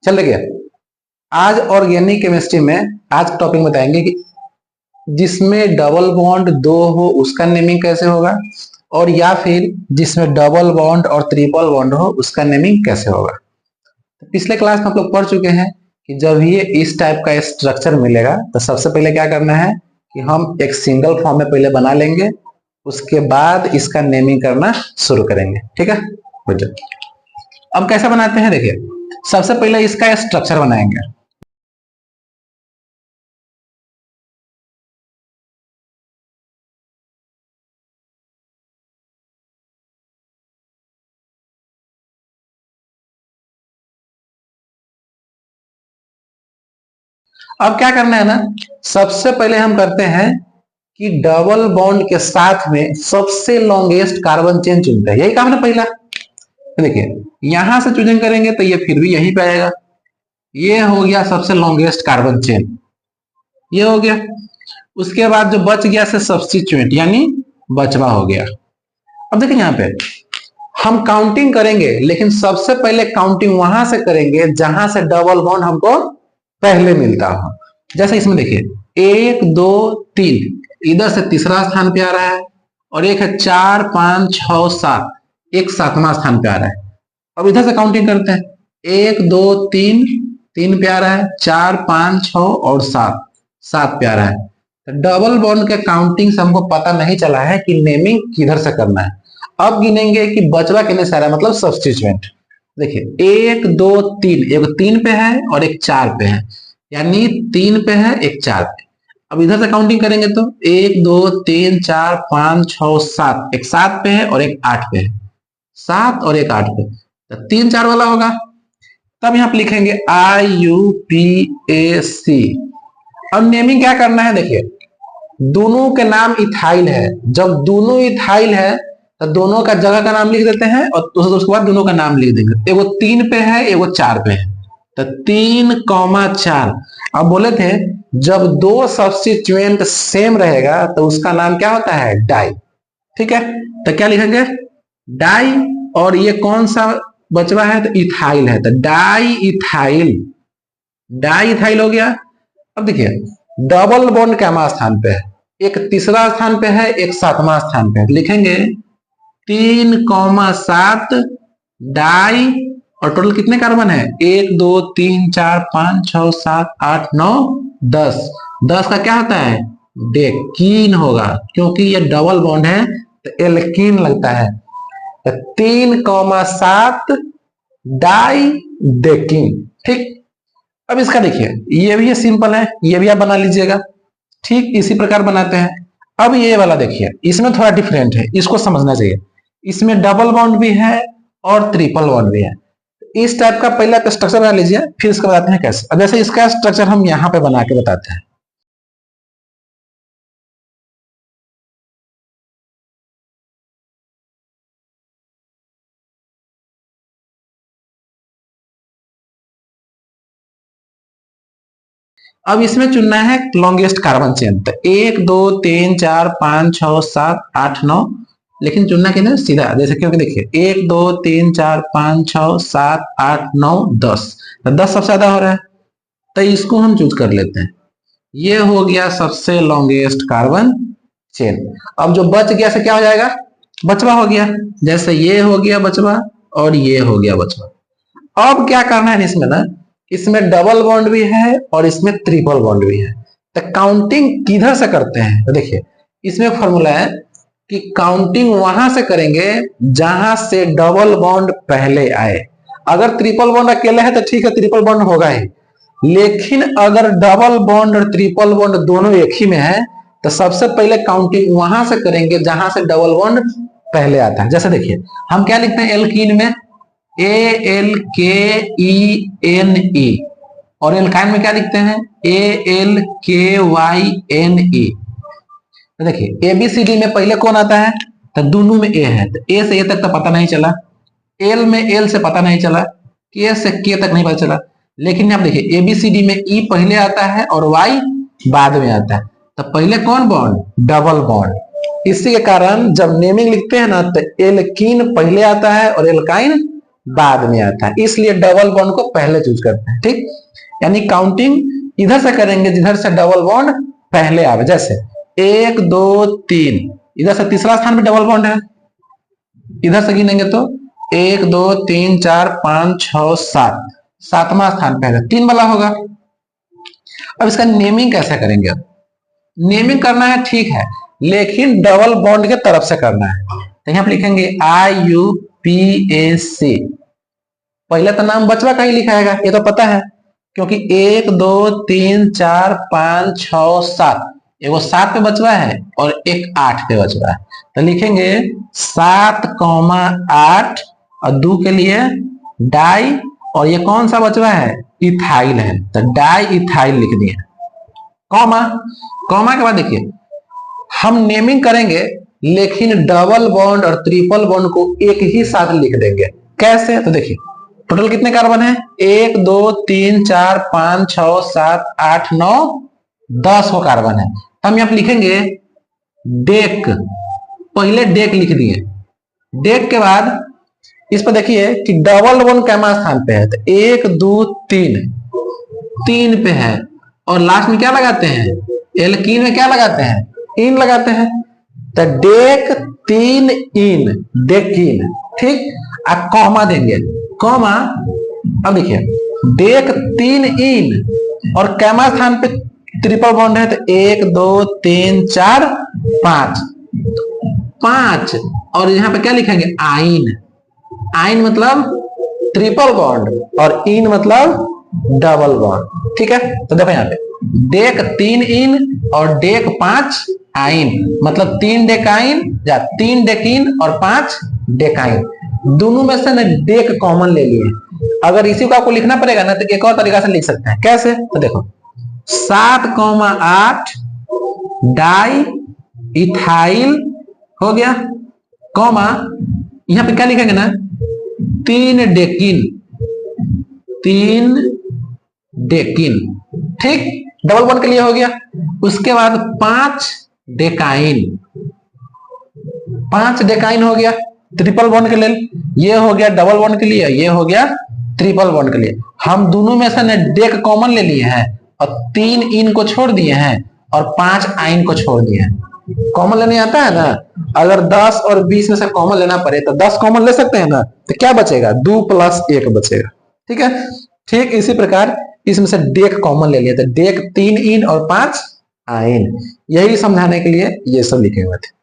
चल गया। आज ऑर्गेनिक केमिस्ट्री में आज टॉपिक बताएंगे कि जिसमें डबल बॉन्ड दो हो उसका नेमिंग कैसे होगा, और या फिर जिसमें डबल बॉन्ड और ट्रिपल बॉन्ड हो उसका नेमिंग कैसे होगा। पिछले क्लास में हम लोग पढ़ चुके हैं कि जब ये इस टाइप का स्ट्रक्चर मिलेगा तो सबसे पहले क्या करना है कि हम एक सिंगल फॉर्म में पहले बना लेंगे, उसके बाद इसका नेमिंग करना शुरू करेंगे। ठीक है बेटा, अब कैसे बनाते हैं देखिए, सबसे पहले इसका स्ट्रक्चर बनाएंगे। अब क्या करना है ना, सबसे पहले हम करते हैं कि डबल बॉन्ड के साथ में सबसे लॉन्गेस्ट कार्बन चेन चुनते हैं। यही काम ना पहला, देखिए यहां से चूजिंग करेंगे तो ये फिर भी यहीं पे आएगा। ये हो गया सबसे लॉन्गेस्ट कार्बन चेन, ये हो गया। उसके बाद जो बच गया से सब्स्टिट्यूएंट यानी बचवा हो गया। अब देखिए यहाँ पे हम काउंटिंग करेंगे, लेकिन सबसे पहले काउंटिंग वहां से करेंगे जहां से डबल बॉन्ड हमको पहले मिलता हो। जैसे इसमें देखिए 1 2 3, इधर से तीसरा स्थान पे आ रहा है, और एक है 4 5 6 7, एक सातवां स्थान पे आ रहा है। अब इधर से काउंटिंग करते हैं, 1 2 3, 3 पे आ रहा है, 4 5 6 और 7, 7 पे आ रहा है। तो डबल बॉन्ड के काउंटिंग से हमको पता नहीं चला है कि नेमिंग किधर से करना है। अब गिनेंगे कि बचवा कितने सारा, मतलब सब्स्टिट्यूएंट। देखिए 1 2 3, एक 3 पे है और एक 4 पे है, यानी 3 पे है एक 4 पे। अब इधर से काउंटिंग करेंगे तो 1 2 3 4 5 6 7, एक 7 पे है और एक 8 पे है, 7 और एक 8 पे, तो 3 4 वाला होगा। तब यहाँ पे लिखेंगे IUPAC। अब नेमिंग क्या करना है, देखिए दोनों के नाम इथाइल है, जब दोनों इथाइल है तो दोनों का जगह का नाम लिख देते हैं, और उसके बाद दोनों का नाम लिख देंगे। एगो 3 पे है एगो 4 पे है, तो 3,4। अब बोले थे जब दो सब्स्टिट्यूएंट सेम रहेगा तो उसका नाम क्या होता है, डाई। ठीक है, तो क्या लिखेंगे, डाई। और ये कौन सा बचवा है, तो इथाइल है, तो डाई इथाइल, डाई इथाइल हो गया। अब देखिए डबल बॉन्ड क्या स्थान पे है, एक तीसरा स्थान पे है एक सातवां स्थान पे है, लिखेंगे 3,7 डाई। और टोटल कितने कार्बन है, 1 2 3 4 5 6 7 8 9 10। 10 का क्या होता है, डेकीन होगा, क्योंकि ये डबल बॉन्ड है तो एल्कीन लगता है। तो 3,7 डाई डेकीन। ठीक, अब इसका देखिए ये भी सिंपल है, ये भी आप बना लीजिएगा। ठीक इसी प्रकार बनाते हैं। अब ये वाला देखिए, इसमें थोड़ा डिफरेंट है, इसको समझना चाहिए। इसमें डबल बॉन्ड भी है और ट्रिपल बॉन्ड भी है। इस टाइप का पहला स्ट्रक्चर बना लीजिए, फिर इसका बताते हैं कैसे। अब जैसे इसका स्ट्रक्चर हम यहाँ पे बना के बताते हैं। अब इसमें चुनना है लॉन्गेस्ट कार्बन चेन, तो 1 2 3 4 5 6 7 8 9, लेकिन चुनना कितना सीधा, जैसे क्योंकि देखिए 1 2 3 4 5 6 7 8 9 10, तो 10 सबसे ज्यादा हो रहा है, तो इसको हम चूज कर लेते हैं। ये हो गया सबसे लॉन्गेस्ट कार्बन चेन। अब जो बच गया से क्या हो जाएगा, बचवा हो गया। जैसे ये हो गया बचवा और ये हो गया बचवा। अब क्या करना है इसमें ना, इसमें डबल बॉन्ड भी है और इसमें ट्रिपल बॉन्ड भी है। तो काउंटिंग किधर से करते हैं, तो देखिए इसमें फॉर्मूला है कि काउंटिंग वहां से करेंगे जहां से डबल बॉन्ड पहले आए। अगर ट्रिपल बॉन्ड अकेले है तो ठीक है, ट्रिपल बॉन्ड होगा ही, लेकिन अगर डबल बॉन्ड और ट्रिपल बॉन्ड दोनों एक ही में है तो सबसे पहले काउंटिंग वहां से करेंगे जहां से डबल बॉन्ड पहले आता है। जैसे देखिए हम क्या लिखते हैं एल्कीन में, ALKENE, और एल्काइन में क्या लिखते हैं, ALKYNE। तो देखिए ABCD में पहले कौन आता है, तो दोनों में ए है, तो ए से ए तक तो पता नहीं चला, एल में एल से पता नहीं चला, के से के तक नहीं पता चला। लेकिन आप देखिए ABCD में ई पहले आता है और वाई बाद में आता है, तो पहले कौन बॉन्ड, डबल बॉन्ड। इसी के कारण जब नेमिंग लिखते हैं ना तो एल्कीन पहले आता है और एल्काइन बाद में आता है, इसलिए डबल बॉन्ड को पहले चूज करते हैं। ठीक, यानी काउंटिंग इधर से करेंगे जिधर से डबल बॉन्ड पहले आवे। जैसे 1 2 3, इधर से तीसरा स्थान पे डबल बॉन्ड है, इधर से गिनेंगे तो 1 2 3 4 5 6 7, सातवां स्थान पे है, 3 वाला होगा। अब इसका नेमिंग कैसे करेंगे? नेमिंग करना है ठीक है, लेकिन डबल बॉन्ड के तरफ से करना है। तो यहां पे लिखेंगे IUPAC। पहले तो नाम बचवा का ही लिखाएगा, ये तो पता है, क्योंकि 1 2 3 4 5 6 7, एगो 7 पे बचवा है और एक 8 पे बचवा है। तो लिखेंगे 7,8 और 2 के लिए डाई, और ये कौन सा बचवा है? इथाइल है, तो डाई इथाइल लिख दिए। कॉमा, कॉमा के बाद देखिए हम नेमिंग करेंगे, लेकिन डबल बॉन्ड और ट्रिपल बॉन्ड को एक ही साथ लिख देंगे। कैसे? तो देखिए टोटल कितने कार्बन है? 1 2 3 4 5 6 7 8 9 10 को कार्बन है। हम यहां लिखेंगे डेक, पहले डेक लिख दिए। डेक के बाद इस पर देखिए कि डबल बॉन्ड कैमा स्थान पे है, तो 1 2 3 3 पे है, और लास्ट में क्या लगाते हैं? एल्कीन में क्या लगाते हैं? इन लगाते हैं, तो डेक 3 इन, डेकिन। ठीक, अब कॉमा देंगे, कॉमा। अब देखिए डेक 3 इन और कैमा स्थान पे ट्रिपल बॉन्ड है, तो 1 2 3 4 5 5, और यहाँ पे क्या लिखेंगे? आइन। आइन मतलब ट्रिपल बॉन्ड और इन मतलब डबल बॉन्ड। ठीक है, तो देखो यहाँ पे डेक 3 इन और डेक 5 आइन, मतलब 3 डेकाइन या 3 डेकिन और 5 डेकाइन। दोनों में से ना डेक कॉमन ले लिए। अगर इसी को आपको लिखना पड़ेगा ना, तो एक और तरीका से लिख सकते हैं। कैसे? तो देखो 7,8 डाई इथाइल हो गया, कॉमा यहां पे क्या लिखेंगे ना? 3 डेकिन, 3 डेकिन। ठीक, डबल बॉन्ड के लिए हो गया। उसके बाद 5 डेकाइन, 5 डेकाइन हो गया ट्रिपल बॉन्ड के लिए। ये हो गया डबल बॉन्ड के लिए, ये हो गया ट्रिपल बॉन्ड के लिए। हम दोनों में से डेक कॉमन ले लिए हैं और 3 इन को छोड़ दिए हैं और 5 आइन को छोड़ दिए हैं। कॉमन लेने आता है ना, अगर 10 और 20 में से कॉमन लेना पड़े तो 10 कॉमन ले सकते हैं ना, तो क्या बचेगा? 2 + 1 बचेगा। ठीक है, ठीक इसी प्रकार इसमें से डेक कॉमन ले लिया, तो डेक 3 इन और 5 आइन। यही समझाने के लिए ये सब लिखे हुए थे।